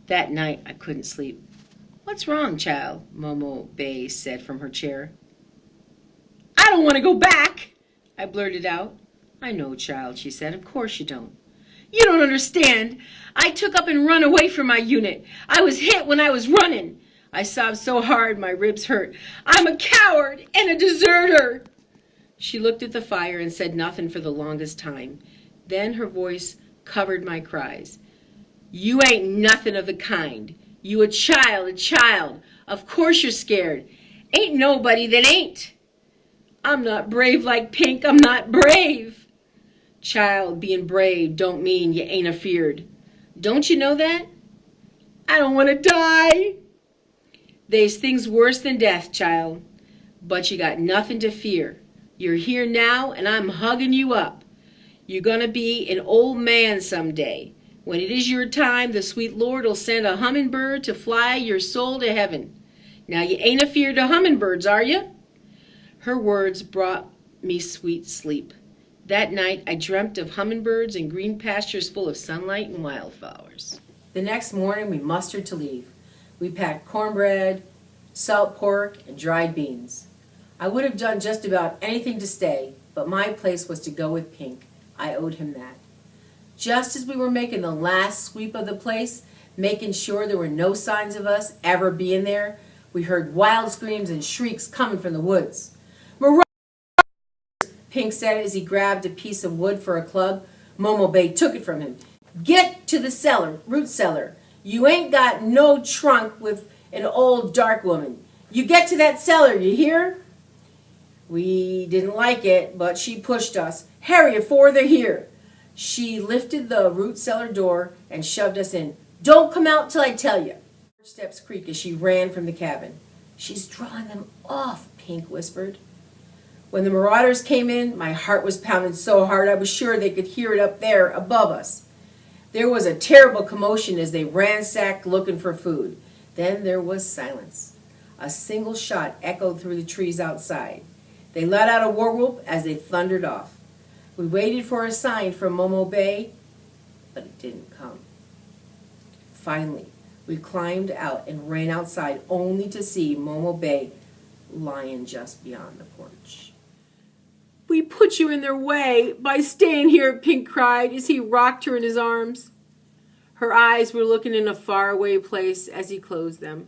That night I couldn't sleep. "What's wrong, child?" Momo Bay said from her chair. "I don't want to go back," I blurted out. "I know, child," she said. "Of course you don't." "You don't understand. I took up and run away from my unit. I was hit when I was running." I sobbed so hard my ribs hurt. "I'm a coward and a deserter." She looked at the fire and said nothing for the longest time. Then her voice covered my cries. "You ain't nothing of the kind. You a child, a child. Of course you're scared. Ain't nobody that ain't." "I'm not brave like Pink. I'm not brave." "Child, being brave don't mean you ain't afeared. Don't you know that?" "I don't want to die." "They's things worse than death, child. But you got nothing to fear. You're here now, and I'm hugging you up. You're going to be an old man someday. When it is your time, the sweet Lord'll send a hummingbird to fly your soul to heaven. Now you ain't afeared of hummingbirds, are you?" Her words brought me sweet sleep. That night I dreamt of hummingbirds and green pastures full of sunlight and wildflowers. The next morning we mustered to leave. We packed cornbread, salt pork, and dried beans. I would have done just about anything to stay, but my place was to go with Pink. I owed him that. Just as we were making the last sweep of the place, making sure there were no signs of us ever being there, we heard wild screams and shrieks coming from the woods. "Marauders!" Pink said as he grabbed a piece of wood for a club. Momo Bay took it from him. "Get to the cellar, root cellar. You ain't got no trunk with an old dark woman. You get to that cellar, you hear?" We didn't like it, but she pushed us. "Hurry afore they're here." She lifted the root cellar door and shoved us in. "Don't come out till I tell you." Steps creaked as she ran from the cabin. "She's drawing them off," Pink whispered. When the marauders came in, my heart was pounding so hard I was sure they could hear it up there above us. There was a terrible commotion as they ransacked looking for food. Then there was silence. A single shot echoed through the trees outside. They let out a war whoop as they thundered off. We waited for a sign from Momo Bay, but it didn't come. Finally, we climbed out and ran outside only to see Momo Bay lying just beyond the porch. "We put you in their way by staying here," Pink cried as he rocked her in his arms. Her eyes were looking in a faraway place as he closed them.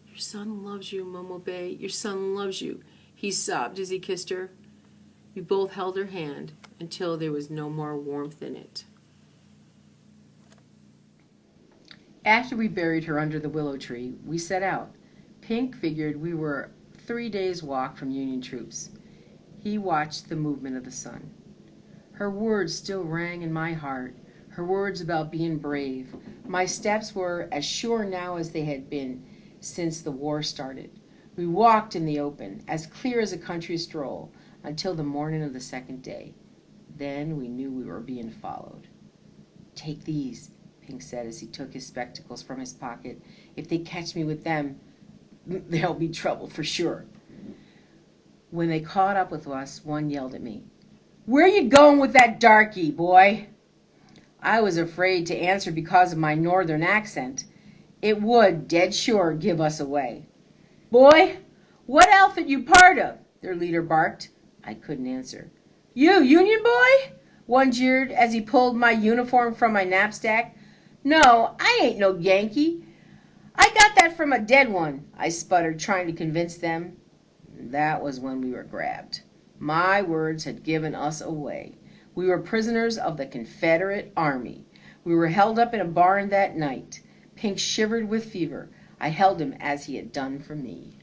"Your son loves you, Momo Bay. Your son loves you," he sobbed as he kissed her. We both held her hand until there was no more warmth in it. After we buried her under the willow tree, we set out. Pink figured we were 3 days' walk from Union troops. He watched the movement of the sun. Her words still rang in my heart, her words about being brave. My steps were as sure now as they had been since the war started. We walked in the open, as clear as a country stroll, until the morning of the second day. Then we knew we were being followed. "Take these," Pink said as he took his spectacles from his pocket. "If they catch me with them, there'll be trouble for sure." When they caught up with us, one yelled at me, "Where you going with that darky, boy?" I was afraid to answer because of my northern accent. It would, dead sure, give us away. "Boy, what outfit you part of?" their leader barked. I couldn't answer. "You Union boy?" one jeered as he pulled my uniform from my knapsack. "No, I ain't no Yankee. I got that from a dead one," I sputtered, trying to convince them. That was when we were grabbed. My words had given us away. We were prisoners of the Confederate Army. We were held up in a barn that night. Pink shivered with fever. I held him as he had done for me.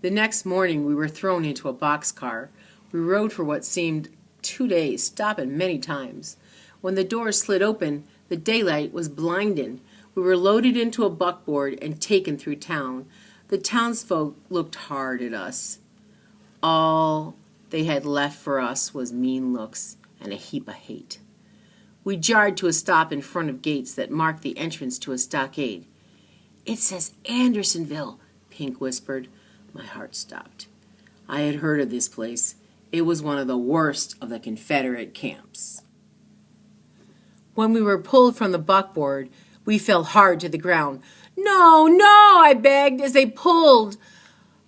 The next morning we were thrown into a boxcar. We rode for what seemed 2 days, stopping many times. When the doors slid open, the daylight was blinding. We were loaded into a buckboard and taken through town. The townsfolk looked hard at us. All they had left for us was mean looks and a heap of hate. We jarred to a stop in front of gates that marked the entrance to a stockade. "It says Andersonville," Pink whispered. My heart stopped. I had heard of this place. It was one of the worst of the Confederate camps. When we were pulled from the buckboard, We fell hard to the ground. No, no, I begged as they pulled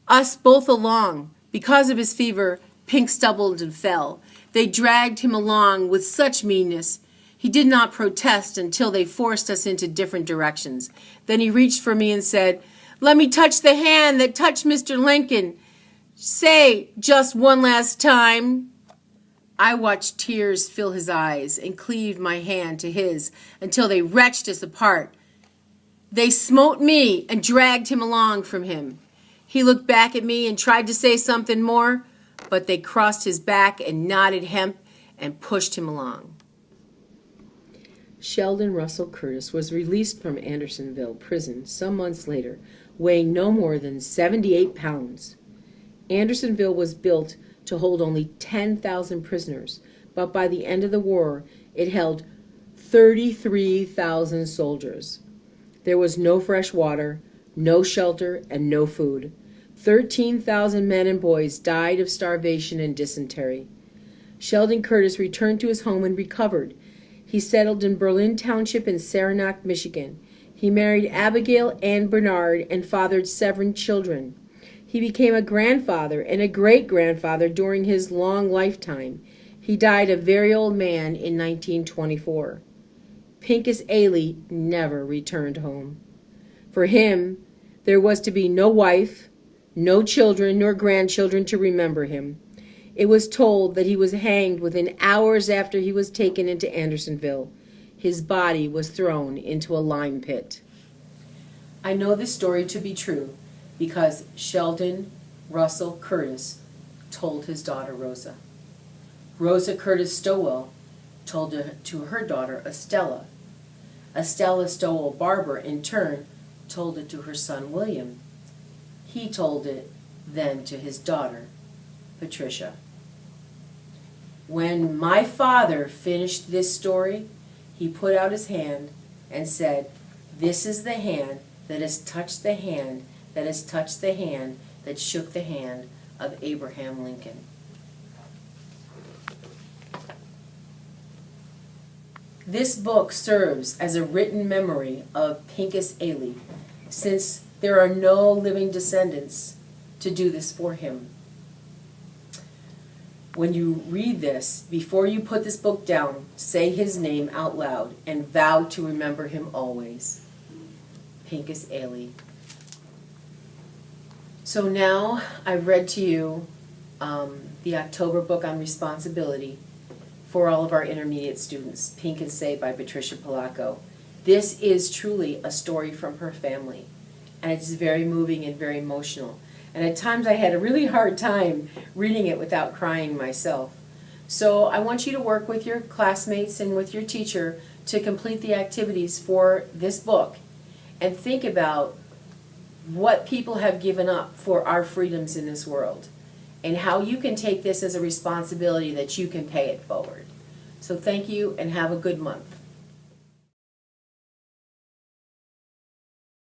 us both along. Because of his fever, Pink stumbled and fell. They dragged him along with such meanness. He did not protest until they forced us into different directions. Then he reached for me and said, "Let me touch the hand that touched Mr. Lincoln. Say, just one last time." I watched tears fill his eyes and cleaved my hand to his until they wrenched us apart. They smote me and dragged him along from him. He looked back at me and tried to say something more, but they crossed his back and knotted hemp and pushed him along. Sheldon Russell Curtis was released from Andersonville prison some months later, weighing no more than 78 pounds. Andersonville was built to hold only 10,000 prisoners, but by the end of the war, it held 33,000 soldiers. There was no fresh water, no shelter, and no food. 13,000 men and boys died of starvation and dysentery. Sheldon Curtis returned to his home and recovered. He settled in Berlin Township in Saranac, Michigan. He married Abigail Ann Bernard and fathered 7 children. He became a grandfather and a great-grandfather during his long lifetime. He died a very old man in 1924. Pincus Ailey never returned home. For him, there was to be no wife, no children nor grandchildren to remember him. It was told that he was hanged within hours after he was taken into Andersonville. His body was thrown into a lime pit. I know this story to be true because Sheldon Russell Curtis told his daughter Rosa. Rosa Curtis Stowell told it to her daughter Estella. Estella Stowell Barber, in turn, told it to her son William. He told it then to his daughter Patricia. When my father finished this story, he put out his hand and said, "This is the hand that has touched the hand that has touched the hand that shook the hand of Abraham Lincoln." This book serves as a written memory of Pincus Ailey, since there are no living descendants to do this for him. When you read this, before you put this book down, say his name out loud and vow to remember him always. Pincus Ailey. So now I've read to you the October book on responsibility for all of our intermediate students, Pink and Say by Patricia Polacco. This is truly a story from her family, and it's very moving and very emotional. And at times I had a really hard time reading it without crying myself. So I want you to work with your classmates and with your teacher to complete the activities for this book and think about what people have given up for our freedoms in this world and how you can take this as a responsibility that you can pay it forward. So thank you and have a good month.